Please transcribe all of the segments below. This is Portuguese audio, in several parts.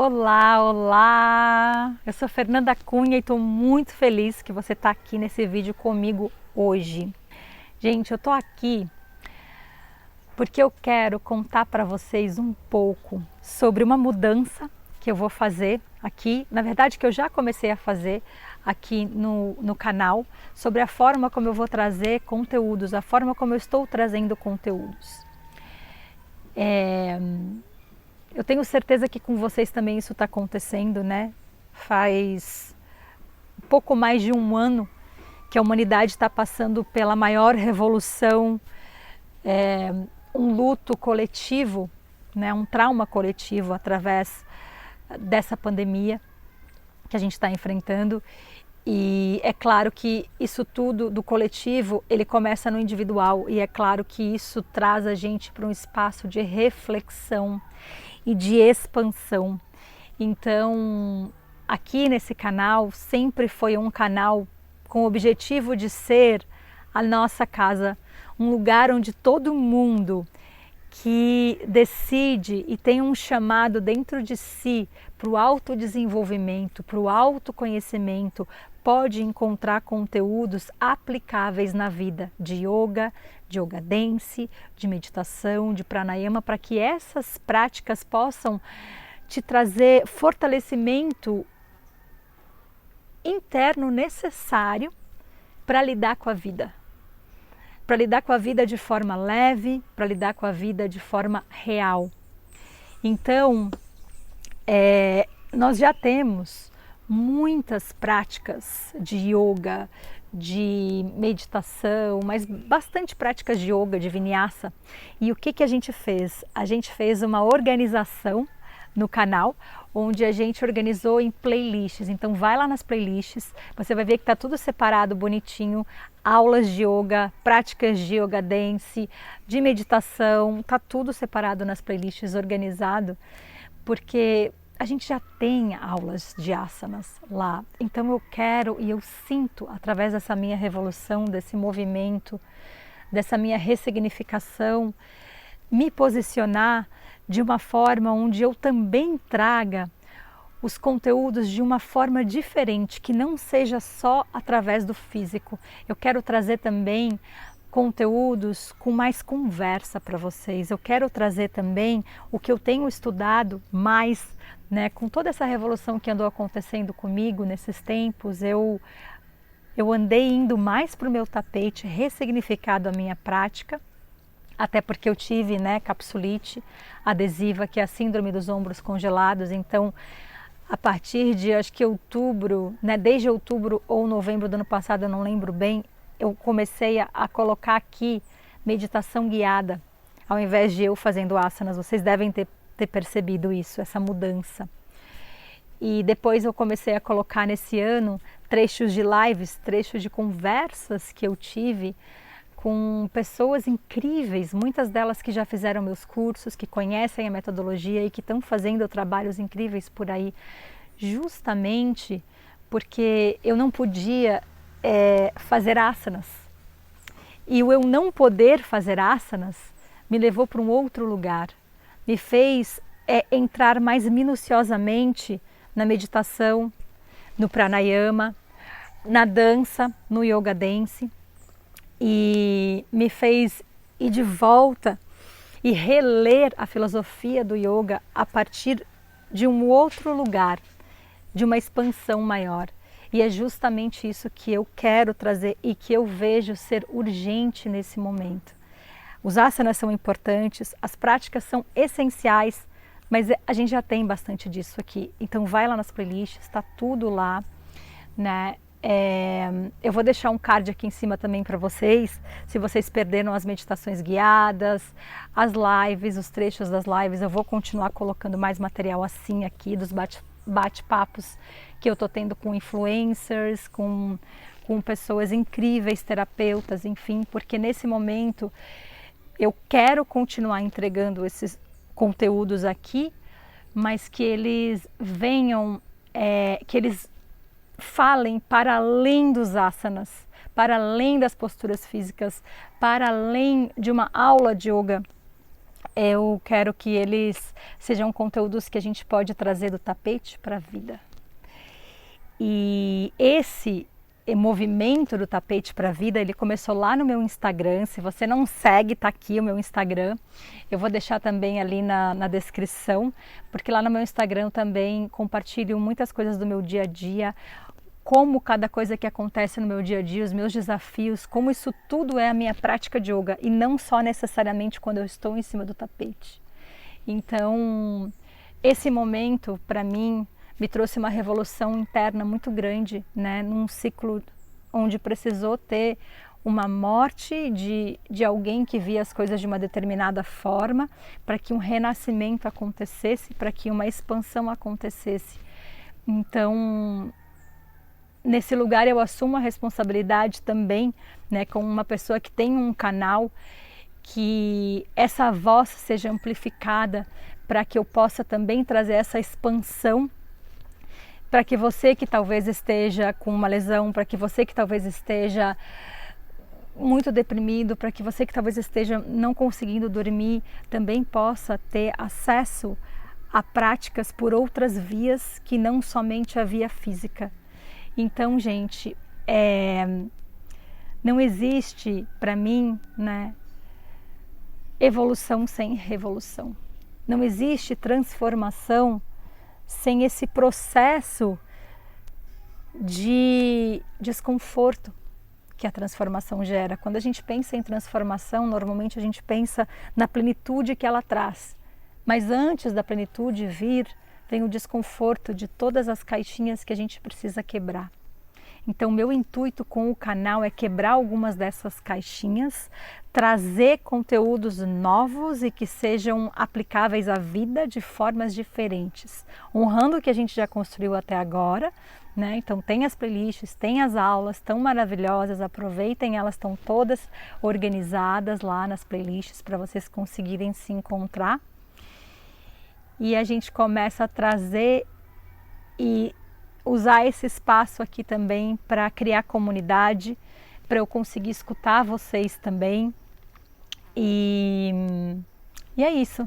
Olá, olá! Eu sou Fernanda Cunha e estou muito feliz que você está aqui nesse vídeo comigo hoje. Gente, eu estou aqui porque eu quero contar para vocês um pouco sobre uma mudança que eu vou fazer aqui, na verdade que eu já comecei a fazer aqui no canal, sobre a forma como eu vou trazer conteúdos, a forma como eu estou trazendo conteúdos. Eu tenho certeza que com vocês também isso está acontecendo, né? Faz pouco mais de um ano que a humanidade está passando pela maior revolução, um luto coletivo, né? Um trauma coletivo através dessa pandemia que a gente está enfrentando. E é claro que isso tudo do coletivo, ele começa no individual, e é claro que isso traz a gente para um espaço de reflexão e de expansão. Então, aqui nesse canal sempre foi um canal com o objetivo de ser a nossa casa, um lugar onde todo mundo que decide e tem um chamado dentro de si para o autodesenvolvimento, para o autoconhecimento, pode encontrar conteúdos aplicáveis na vida de yoga dance, de meditação, de pranayama, para que essas práticas possam te trazer fortalecimento interno necessário para lidar com a vida. Para lidar com a vida de forma leve, para lidar com a vida de forma real. Então, nós já temos muitas práticas de yoga, de meditação, mas bastante práticas de yoga, de vinyasa. E o que a gente fez? A gente fez uma organização no canal, onde a gente organizou em playlists. Então vai lá nas playlists, você vai ver que está tudo separado, bonitinho, aulas de yoga, práticas de yoga dance, de meditação, está tudo separado nas playlists, organizado, porque a gente já tem aulas de asanas lá. Então eu quero e eu sinto, através dessa minha revolução, desse movimento, dessa minha ressignificação, me posicionar de uma forma onde eu também traga os conteúdos de uma forma diferente, que não seja só através do físico. Eu quero trazer também conteúdos com mais conversa para vocês. Eu quero trazer também o que eu tenho estudado mais, né, com toda essa revolução que andou acontecendo comigo nesses tempos. Eu andei indo mais para o meu tapete, ressignificado a minha prática, até porque eu tive, né, capsulite adesiva, que é a síndrome dos ombros congelados. Então, a partir de, acho que outubro, né, desde outubro ou novembro do ano passado, eu não lembro bem, eu comecei a colocar aqui meditação guiada, ao invés de eu fazendo asanas. Vocês devem ter percebido isso, essa mudança. E depois eu comecei a colocar nesse ano trechos de lives, trechos de conversas que eu tive com pessoas incríveis, muitas delas que já fizeram meus cursos, que conhecem a metodologia e que estão fazendo trabalhos incríveis por aí, justamente porque eu não podia fazer asanas. E o eu não poder fazer asanas me levou para um outro lugar, me fez entrar mais minuciosamente na meditação, no pranayama, na dança, no yoga dance, e me fez ir de volta e reler a filosofia do yoga a partir de um outro lugar, de uma expansão maior. E é justamente isso que eu quero trazer e que eu vejo ser urgente nesse momento. Os asanas são importantes, as práticas são essenciais, mas a gente já tem bastante disso aqui. Então vai lá nas playlists, está tudo lá, né? Eu vou deixar um card aqui em cima também para vocês, se vocês perderam as meditações guiadas, as lives, os trechos das lives. Eu vou continuar colocando mais material assim aqui, dos bate-papos que eu estou tendo com influencers, com pessoas incríveis, terapeutas, enfim, porque nesse momento eu quero continuar entregando esses conteúdos aqui, mas que eles venham, que eles falem para além dos asanas, para além das posturas físicas, para além de uma aula de yoga Eu quero que eles sejam conteúdos que a gente pode trazer do tapete para a vida. E esse movimento do tapete para a vida, ele começou lá no meu Instagram. Se você não segue, tá aqui o meu Instagram. Eu vou deixar também ali na descrição, porque lá no meu Instagram eu também compartilho muitas coisas do meu dia a dia, como cada coisa que acontece no meu dia a dia, os meus desafios, como isso tudo é a minha prática de yoga e não só necessariamente quando eu estou em cima do tapete. Então, esse momento para mim me trouxe uma revolução interna muito grande, né? Num ciclo onde precisou ter uma morte de alguém que via as coisas de uma determinada forma para que um renascimento acontecesse, para que uma expansão acontecesse. Então, nesse lugar eu assumo a responsabilidade também, né, como uma pessoa que tem um canal, que essa voz seja amplificada para que eu possa também trazer essa expansão para que você que talvez esteja com uma lesão, para que você que talvez esteja muito deprimido, para que você que talvez esteja não conseguindo dormir, também possa ter acesso a práticas por outras vias que não somente a via física. Então, gente, não existe para mim, né, evolução sem revolução. Não existe transformação sem esse processo de desconforto que a transformação gera. Quando a gente pensa em transformação, normalmente a gente pensa na plenitude que ela traz. Mas antes da plenitude vir, vem o desconforto de todas as caixinhas que a gente precisa quebrar. Então, meu intuito com o canal é quebrar algumas dessas caixinhas, trazer conteúdos novos e que sejam aplicáveis à vida de formas diferentes, honrando o que a gente já construiu até agora, né? Então, tem as playlists, tem as aulas tão maravilhosas, aproveitem, elas estão todas organizadas lá nas playlists para vocês conseguirem se encontrar. E a gente começa a trazer e usar esse espaço aqui também para criar comunidade, para eu conseguir escutar vocês também. E é isso.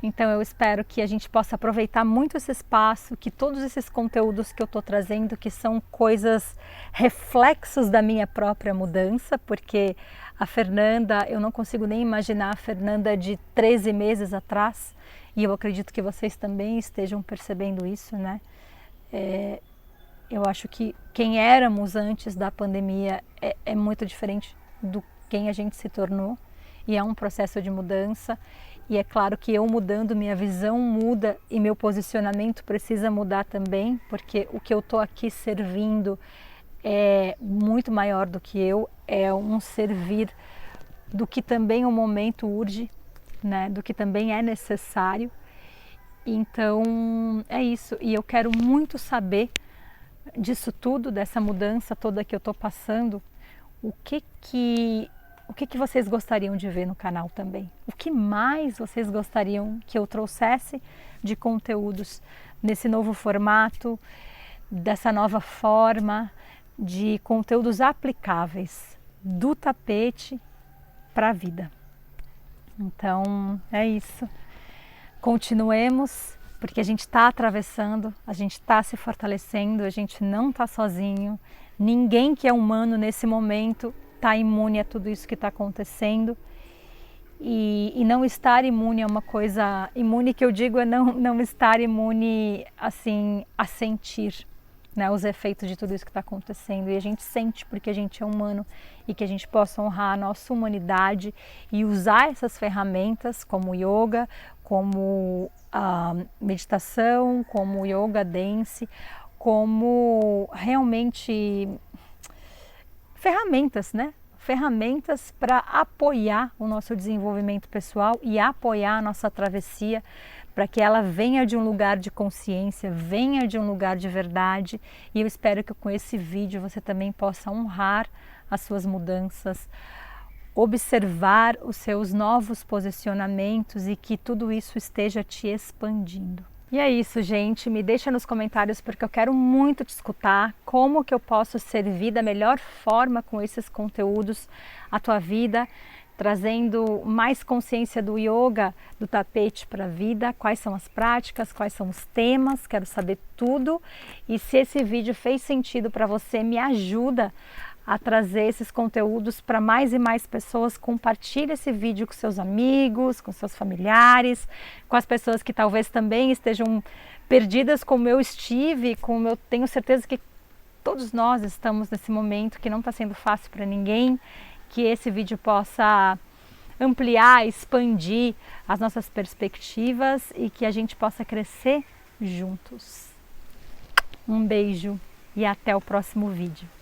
Então eu espero que a gente possa aproveitar muito esse espaço, que todos esses conteúdos que eu estou trazendo, que são coisas, reflexos da minha própria mudança, porque a Fernanda, eu não consigo nem imaginar a Fernanda de 13 meses atrás, e eu acredito que vocês também estejam percebendo isso, né? Eu acho que quem éramos antes da pandemia é muito diferente do quem a gente se tornou, e é um processo de mudança. E é claro que eu mudando, minha visão muda e meu posicionamento precisa mudar também, porque o que eu estou aqui servindo é muito maior do que eu, é um servir do que também o momento urge, né? Do que também é necessário. Então é isso, e eu quero muito saber disso tudo, dessa mudança toda que eu estou passando, o que vocês gostariam de ver no canal também? O que mais vocês gostariam que eu trouxesse de conteúdos nesse novo formato, dessa nova forma de conteúdos aplicáveis do tapete para a vida? Então é isso. Continuemos, porque a gente está atravessando, a gente está se fortalecendo, a gente não está sozinho. Ninguém que é humano nesse momento está imune a tudo isso que está acontecendo, e não estar imune é uma coisa, imune que eu digo é não estar imune assim a sentir, né, os efeitos de tudo isso que está acontecendo, e a gente sente porque a gente é humano, e que a gente possa honrar a nossa humanidade e usar essas ferramentas como o yoga, como a meditação, como o yoga dance, como realmente ferramentas, né? Ferramentas para apoiar o nosso desenvolvimento pessoal e apoiar a nossa travessia, para que ela venha de um lugar de consciência, venha de um lugar de verdade. E eu espero que com esse vídeo você também possa honrar as suas mudanças, observar os seus novos posicionamentos e que tudo isso esteja te expandindo. E é isso, gente, me deixa nos comentários, porque eu quero muito te escutar, como que eu posso servir da melhor forma com esses conteúdos a tua vida. trazendo mais consciência do yoga, do tapete para a vida, quais são as práticas, quais são os temas, quero saber tudo. E se esse vídeo fez sentido para você, me ajuda a trazer esses conteúdos para mais e mais pessoas. Compartilhe esse vídeo com seus amigos, com seus familiares, com as pessoas que talvez também estejam perdidas como eu estive, como eu tenho certeza que todos nós estamos nesse momento que não está sendo fácil para ninguém. Que esse vídeo possa ampliar, expandir as nossas perspectivas e que a gente possa crescer juntos. Um beijo e até o próximo vídeo.